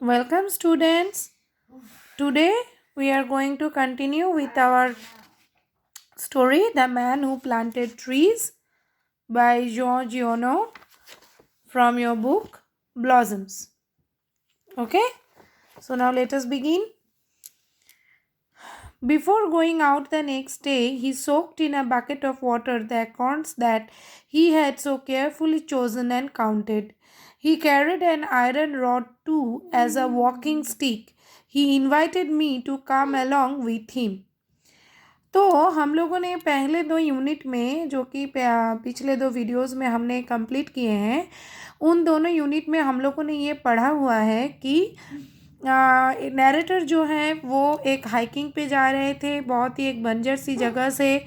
Welcome, students. Today we are going to continue with our story, The Man Who Planted Trees by George Yono from your book Blossoms. Okay, so now let us begin. Before going out the next day, he soaked in a bucket of water the acorns that he had so carefully chosen and counted. He carried an iron rod too as a walking stick. He invited me to come along with him. तो हम लोगों ने पहले 2 unit में जो कि पिछले 2 videos में हमने कंप्लीट किए हैं, उन दोनों यूनिट में हम लोगों ने ये पढ़ा हुआ है कि नैरेटर जो है वो एक हाइकिंग पे जा रहे थे, बहुत ही एक बंजर सी जगह से,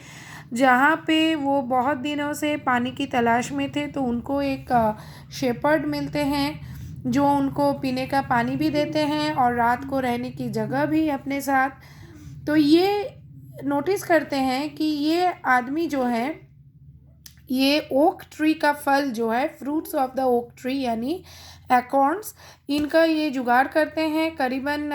जहाँ पे वो बहुत दिनों से पानी की तलाश में थे। तो उनको एक शेपर्ड मिलते हैं जो उनको पीने का पानी भी देते हैं और रात को रहने की जगह भी अपने साथ। तो ये नोटिस करते हैं कि ये आदमी जो है, ये ओक ट्री का फल जो है, fruits of the oak tree यानी एकॉर्न्स, इनका ये जुगाड़ करते हैं। करीबन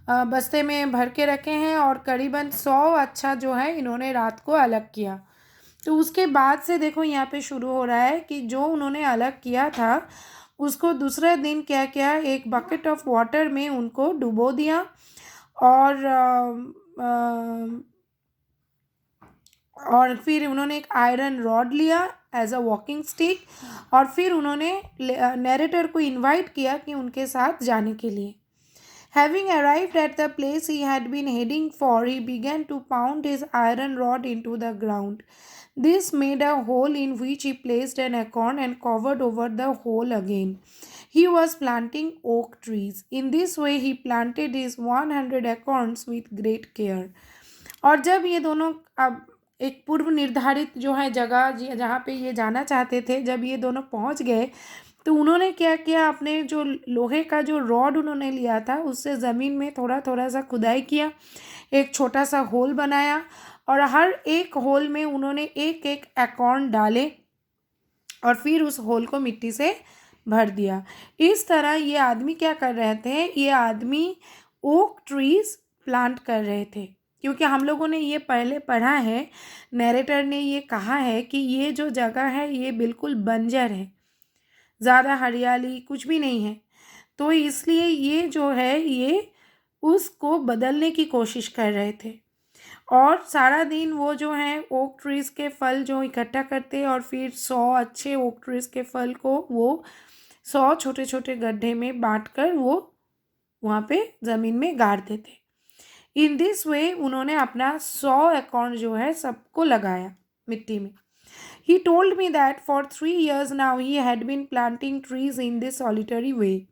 बस्ते में भर के रखे हैं और करीबन 100 अच्छा जो है इन्होंने रात को अलग किया। तो उसके बाद से देखो यहाँ पे शुरू हो रहा है कि जो उन्होंने अलग किया था उसको दूसरे दिन क्या क्या एक बकेट ऑफ वाटर में उनको डुबो दिया और फिर उन्होंने एक आयरन रॉड लिया एज अ वॉकिंग स्टिक और फिर उन्होंने नैरेटर को इनवाइट किया कि उनके साथ जाने के लिए। Having arrived at the place he had been heading for, he began to pound his iron rod into the ground. This made a hole in which he placed an acorn and covered over the hole again. He was planting oak trees. In this way, he planted his 100 acorns with great care. और जब ये दोनों अब एक पूर्व निर्धारित जो है जगह जहाँ पे ये जाना चाहते थे, जब ये दोनों पहुँच गए तो उन्होंने क्या किया, अपने जो लोहे का जो रॉड उन्होंने लिया था उससे ज़मीन में थोड़ा थोड़ा सा खुदाई किया, एक छोटा सा होल बनाया और हर एक होल में उन्होंने एक एक एकॉर्न डाले और फिर उस होल को मिट्टी से भर दिया। इस तरह ये आदमी क्या कर रहे थे, ये आदमी ओक ट्रीज प्लांट कर रहे थे। क्योंकि हम लोगों ने ये पहले पढ़ा है, नैरेटर ने ये कहा है कि ये जो जगह है ये बिल्कुल बंजर है, ज़्यादा हरियाली कुछ भी नहीं है। तो इसलिए ये जो है ये उसको बदलने की कोशिश कर रहे थे और सारा दिन वो जो है ओक ट्रीज़ के फल जो इकट्ठा करते और फिर 100 अच्छे ओक ट्रीज़ के फल को वो 100 छोटे छोटे गड्ढे में बांट कर वो वहाँ पे ज़मीन में गाड़ देते। इन दिस वे उन्होंने अपना 100 एकॉर्न जो है सबको लगाया मिट्टी में। He told me that for 3 years now he had been planting trees in this solitary way.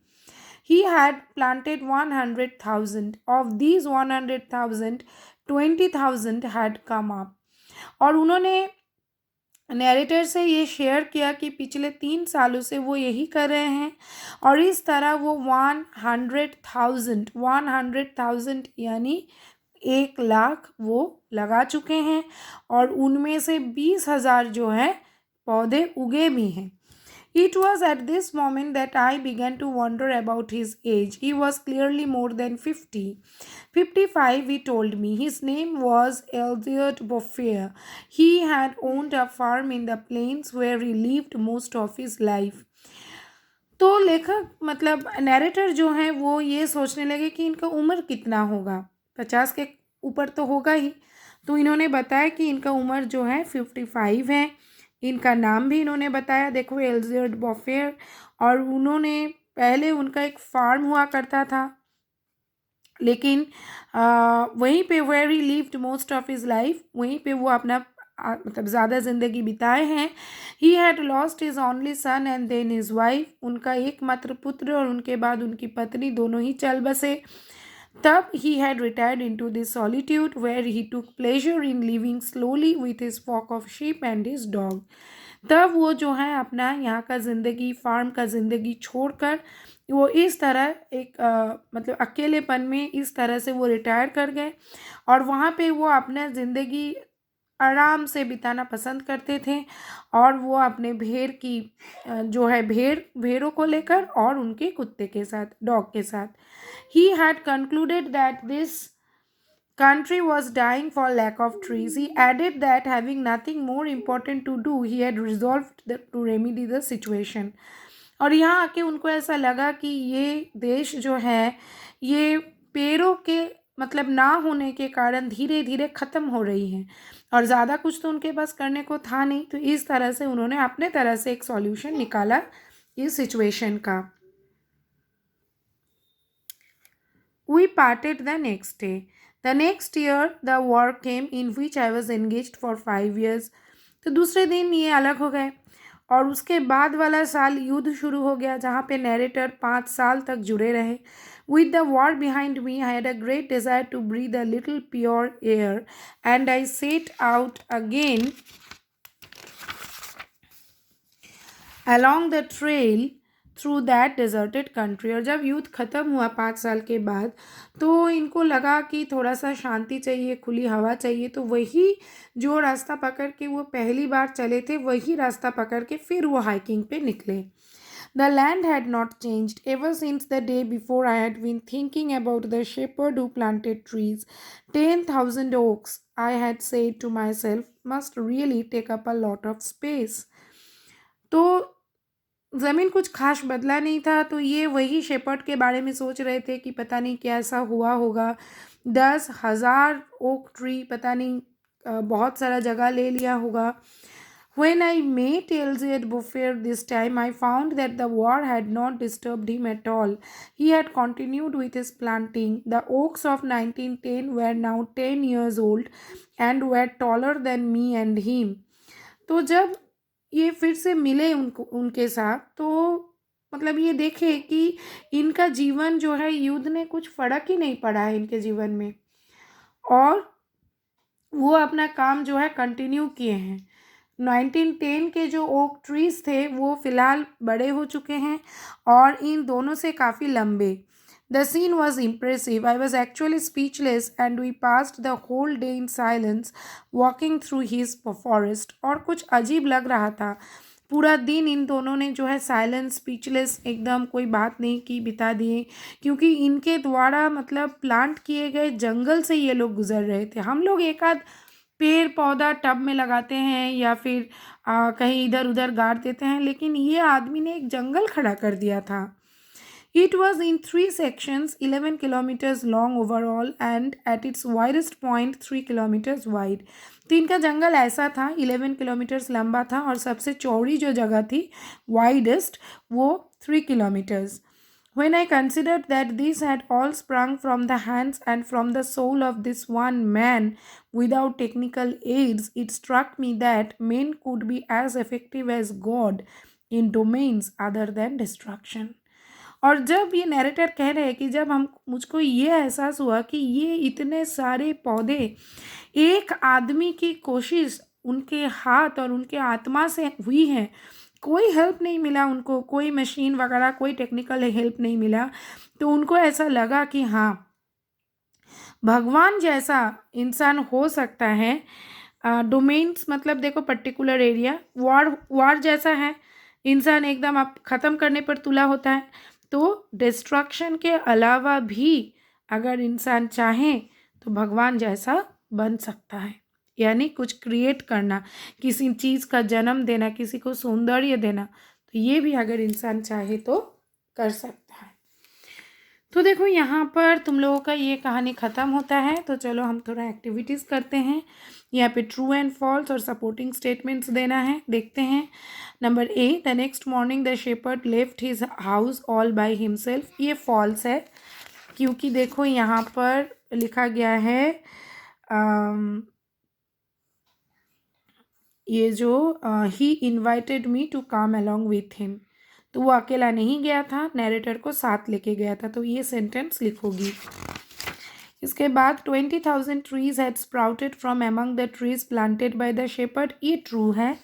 He had planted 100,000. Of these 100,000, 20,000 had come up. और उन्होंने नैरेटर से ये शेयर किया कि पिछले 3 सालों से वो यही कर रहे हैं और इस तरह वो 100,000 यानी 1,00,000 वो लगा चुके हैं और उनमें से 20,000 जो है पौधे उगे भी हैं। It was at this moment that I began to wonder about his age. He was clearly more than 50. 55, he told me. His name was Elliot Boffier. He had owned a farm in the plains where he lived most of his life. तो लेखक मतलब narrator जो हैं वो ये सोचने लगे कि इनका उम्र कितना होगा, 50 के ऊपर तो होगा ही। तो इन्होंने बताया कि इनका उम्र जो है 55 है। इनका नाम भी इन्होंने बताया, देखो एल्जियर्ड बॉफेयर। और उन्होंने पहले उनका एक फार्म हुआ करता था, लेकिन वहीं पे where he lived most of his life, वहीं पे वो अपना मतलब ज़्यादा ज़िंदगी बिताए हैं। He had lost his only son and then his wife, उनका एकमात्र पुत्र और उनके बाद उनकी पत्नी दोनों ही चल बसे। तब he had retired into this solitude where he took pleasure in living slowly with his flock of sheep and his dog. तब वो जो है अपना यहाँ का ज़िंदगी, फार्म का ज़िंदगी छोड़कर वो इस तरह एक मतलब अकेलेपन में इस तरह से वो रिटायर कर गए और वहाँ पे वो अपना ज़िंदगी आराम से बिताना पसंद करते थे, और वो अपने भेड़ की जो है भेड़ों को लेकर और उनके कुत्ते के साथ, डॉग के साथ। He had concluded that this country was dying for lack of trees. He added that having nothing more important to do, he had resolved to remedy the situation. और यहाँ आके उनको ऐसा लगा कि ये देश जो है ये पेड़ों के मतलब ना होने के कारण धीरे धीरे ख़त्म हो रही है, और ज़्यादा कुछ तो उनके पास करने को था नहीं। तो इस तरह से उन्होंने अपने तरह से एक सॉल्यूशन निकाला इस सिचुएशन का। We parted the next day. The next year, the war came in which I was engaged for 5 years. तो दूसरे दिन ये अलग हो गए, और उसके बाद वाला साल युद्ध शुरू हो गया जहाँ पे नैरेटर 5 साल तक जुड़े रहे। With the war behind me, I had a great desire to breathe a little pure air, and I set out again along the trail through that deserted country. और जब युद्ध ख़त्म हुआ 5 साल के बाद, तो इनको लगा कि थोड़ा सा शांति चाहिए, खुली हवा चाहिए, तो वही जो रास्ता पकड़ के वो पहली बार चले थे वही रास्ता पकड़ के फिर वो हाइकिंग पे निकले। The land had not changed ever since the day before. I had been thinking about the shepherd who planted trees. 10,000 oaks, I had said to myself, must really take up a lot of space. तो ज़मीन कुछ खास बदला नहीं था, तो ये वही शेपर्ड के बारे में सोच रहे थे कि पता नहीं कैसा हुआ होगा। 10,000 ओक ट्री, पता नहीं बहुत सारा जगह ले लिया होगा। When I met Elsie at Beaufair this time, I found that the war had not disturbed him at all. He had continued with his planting. The oaks of 1910 were now 10 years old and were taller than me and him. तो जब ये फिर से मिले उनके साथ, तो मतलब ये देखे कि इनका जीवन जो है युद्ध ने कुछ फ़र्क ही नहीं पड़ा है इनके जीवन में, और वो अपना काम जो है कंटिन्यू किए हैं। 1910 के जो ओक ट्रीज़ थे वो फ़िलहाल बड़े हो चुके हैं और इन दोनों से काफ़ी लंबे। The scene was impressive. I was actually speechless, and we passed the whole day in silence, walking through his forest. और कुछ अजीब लग रहा था। पूरा दिन इन दोनों ने जो है साइलेंस, स्पीचलेस, एकदम कोई बात नहीं की बिता दिए, क्योंकि इनके द्वारा मतलब प्लांट किए गए जंगल से ये लोग गुजर रहे थे। हम लोग एक आध पेड़ पौधा टब में लगाते हैं या फिर कहीं इधर उधर गाड़ देते हैं, लेकिन ये आदमी ने एक जंगल खड़ा कर दिया था। It was in 3 sections, 11 kilometers long overall, and at its widest point 3 kilometers wide. तो इनका जंगल ऐसा था, 11 किलोमीटर्स लंबा था, और सबसे चौड़ी जो जगह थी, वाइडेस्ट, वो 3 kilometers. When I considered that this had all sprung from the hands and from the soul of this one man without technical aids, it struck me that men could be as effective as God in domains other than destruction. और जब ये narrator कह रहे हैं कि जब मुझको ये एहसास हुआ कि ये इतने सारे पौधे एक आदमी की कोशिश, उनके हाथ और उनके आत्मा से हुई है, कोई हेल्प नहीं मिला उनको, कोई मशीन वगैरह कोई टेक्निकल हेल्प नहीं मिला, तो उनको ऐसा लगा कि हाँ, भगवान जैसा इंसान हो सकता है। डोमेन्स मतलब देखो पर्टिकुलर एरिया, वार जैसा है, इंसान एकदम आप ख़त्म करने पर तुला होता है, तो डिस्ट्रक्शन के अलावा भी अगर इंसान चाहे तो भगवान जैसा बन सकता है। यानी कुछ क्रिएट करना, किसी चीज़ का जन्म देना, किसी को सौंदर्य देना, तो ये भी अगर इंसान चाहे तो कर सकता है। तो देखो यहाँ पर तुम लोगों का ये कहानी ख़त्म होता है। तो चलो हम थोड़ा एक्टिविटीज़ करते हैं। यहाँ पे ट्रू एंड फॉल्स और सपोर्टिंग स्टेटमेंट्स देना है, देखते हैं। Number A, the next morning the shepherd left his house all by himself. ये फॉल्स है, क्योंकि देखो यहाँ पर लिखा गया है ये जो he invited me to come along with him, तो वो अकेला नहीं गया था, नैरेटर को साथ लेके गया था। तो ये सेंटेंस लिखोगी। इसके बाद 20,000 trees had sprouted from among the trees planted by the shepherd. ये ट्रू है,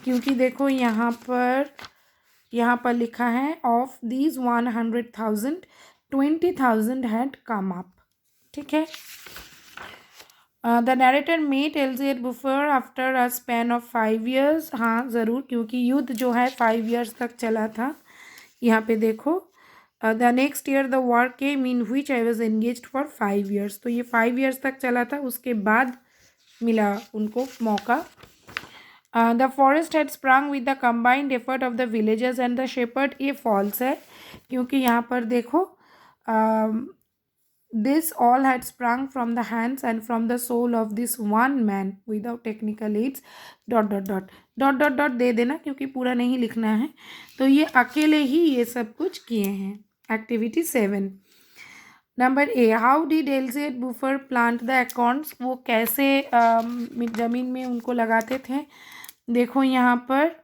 क्योंकि देखो यहाँ पर लिखा है of these 100,000 20,000 had come up. ठीक है। The narrator met Elizabeth Bouffier after a span of 5 years। हाँ ज़रूर, क्योंकि युद्ध जो है 5 years तक चला था। यहाँ पे देखो, the next year the war came in which I was engaged for 5 years। तो ये 5 years तक चला था, उसके बाद मिला उनको मौका। The forest had sprung with the combined effort of the villagers and the shepherd. ये फॉल्स है, क्योंकि यहाँ पर देखो, this all had sprung from the hands and from the soul of this one man without technical aids dot dot dot dot dot dot दे देना, क्योंकि पूरा नहीं लिखना है। तो ये अकेले ही ये सब कुछ किए हैं। Activity 7, number A, how did Elizabeth Bouffier plant the acorns. वो कैसे ज़मीन में उनको लगाते थे। देखो यहाँ पर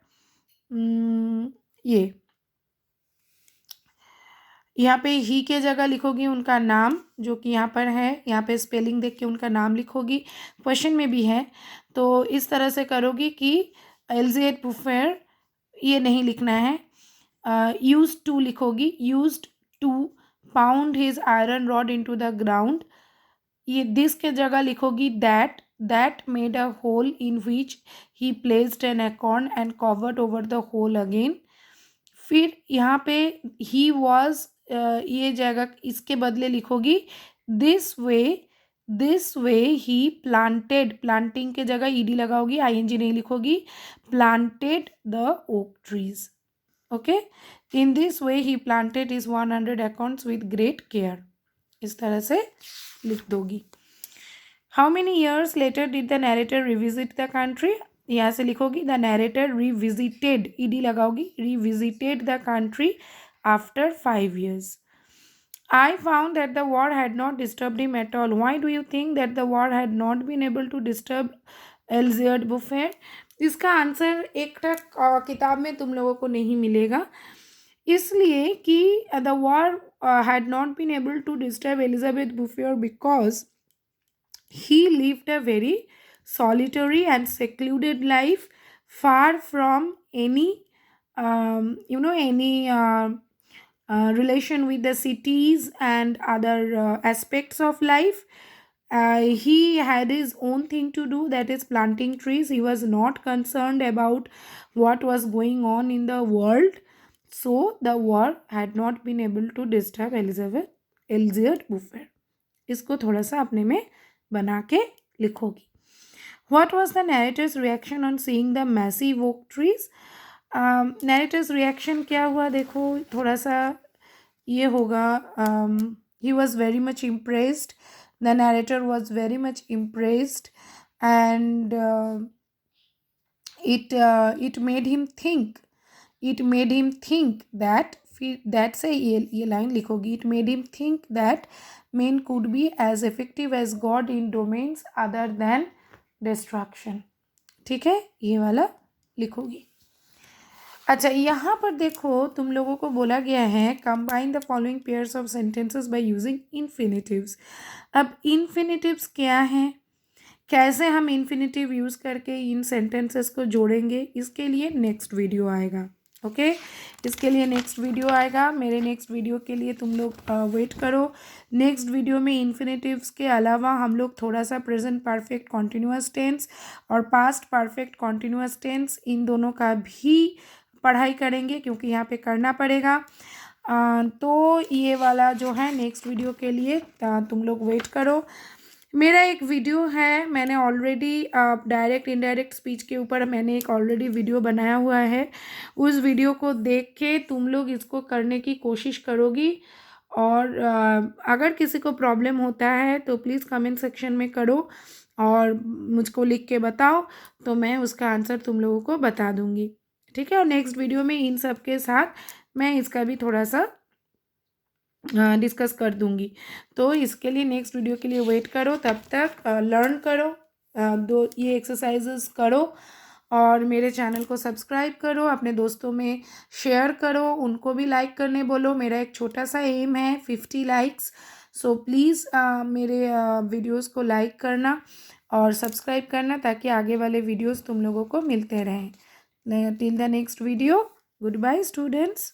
ये यहाँ पे ही के जगह लिखोगी उनका नाम, जो कि यहाँ पर है। यहाँ पे स्पेलिंग देख के उनका नाम लिखोगी, क्वेश्चन में भी है। तो इस तरह से करोगी कि एलिज़ाबेथ बुफर, ये नहीं लिखना है, यूज्ड टू लिखोगी, used to pound his iron rod into the ground. ये दिस के जगह लिखोगी that made a hole in which he placed an acorn and covered over the hole again. फिर यहाँ पे ही वॉज, ये जगह इसके बदले लिखोगी this way he planted, planting के जगह ईडी लगाओगी, आईएनजी नहीं लिखोगी, planted the oak trees. Okay, in this way he planted is 100 accounts with great care. इस तरह से लिख दोगी। How many years later did the narrator revisit the country. यहाँ से लिखोगी द नैरेटर रिविजिटेड, ईडी लगाओगी, revisited the country after 5 years। I found that the war had not disturbed him at all. Why do you think that the war had not been able to disturb Elizabeth Buffet? इसका answer एक तक किताब में तुम लोगों को नहीं मिलेगा, इसलिए कि the war had not been able to disturb Elizabeth Bouffier because he lived a very solitary and secluded life, far from any relation with the cities and other aspects of life. He had his own thing to do, that is planting trees. He was not concerned about what was going on in the world, so the war had not been able to disturb Elizabeth Buffet। इसको थोड़ा सा अपने में बना के लिखोगी। What was the narrator's reaction on seeing the massive oak trees? narrator's reaction क्या हुआ, देखो थोड़ा सा ये होगा, he was very much impressed, the narrator was very much impressed and it made him think that, that's a ये line लिखोगी, it made him think that men could be as effective as God in domains other than destruction। ठीक है, ये वाला लिखोगी। अच्छा, यहाँ पर देखो तुम लोगों को बोला गया है combine the following pairs of sentences by using infinitives. अब इन्फिनेटिव्स क्या हैं, कैसे हम इन्फिनेटिव यूज़ करके इन सेंटेंसेस को जोड़ेंगे, इसके लिए नेक्स्ट वीडियो आएगा। ओके, इसके लिए नेक्स्ट वीडियो आएगा। मेरे नेक्स्ट वीडियो के लिए तुम लोग वेट करो। नेक्स्ट वीडियो में इन्फिनेटिव्स के अलावा हम लोग थोड़ा सा प्रेजेंट परफेक्ट कॉन्टिन्यूअस टेंस और पास्ट परफेक्ट कॉन्टिन्यूअस टेंस, इन दोनों का भी पढ़ाई करेंगे, क्योंकि यहाँ पे करना पड़ेगा। तो ये वाला जो है नेक्स्ट वीडियो के लिए तुम लोग वेट करो। मेरा एक वीडियो है, मैंने ऑलरेडी डायरेक्ट इनडायरेक्ट स्पीच के ऊपर मैंने एक ऑलरेडी वीडियो बनाया हुआ है। उस वीडियो को देख के तुम लोग इसको करने की कोशिश करोगी, और अगर किसी को प्रॉब्लम होता है तो प्लीज़ कमेंट सेक्शन में करो और मुझको लिख के बताओ, तो मैं उसका आंसर तुम लोगों को बता दूँगी। ठीक है, और नेक्स्ट वीडियो में इन सब के साथ मैं इसका भी थोड़ा सा डिस्कस कर दूंगी। तो इसके लिए नेक्स्ट वीडियो के लिए वेट करो, तब तक लर्न करो, ये एक्सरसाइजेस करो और मेरे चैनल को सब्सक्राइब करो, अपने दोस्तों में शेयर करो, उनको भी लाइक करने बोलो। मेरा एक छोटा सा एम है 50 लाइक्स, सो प्लीज़ मेरे वीडियोस को लाइक करना और सब्सक्राइब करना, ताकि आगे वाले वीडियोस तुम लोगों को मिलते रहें। Till the next video, good bye students.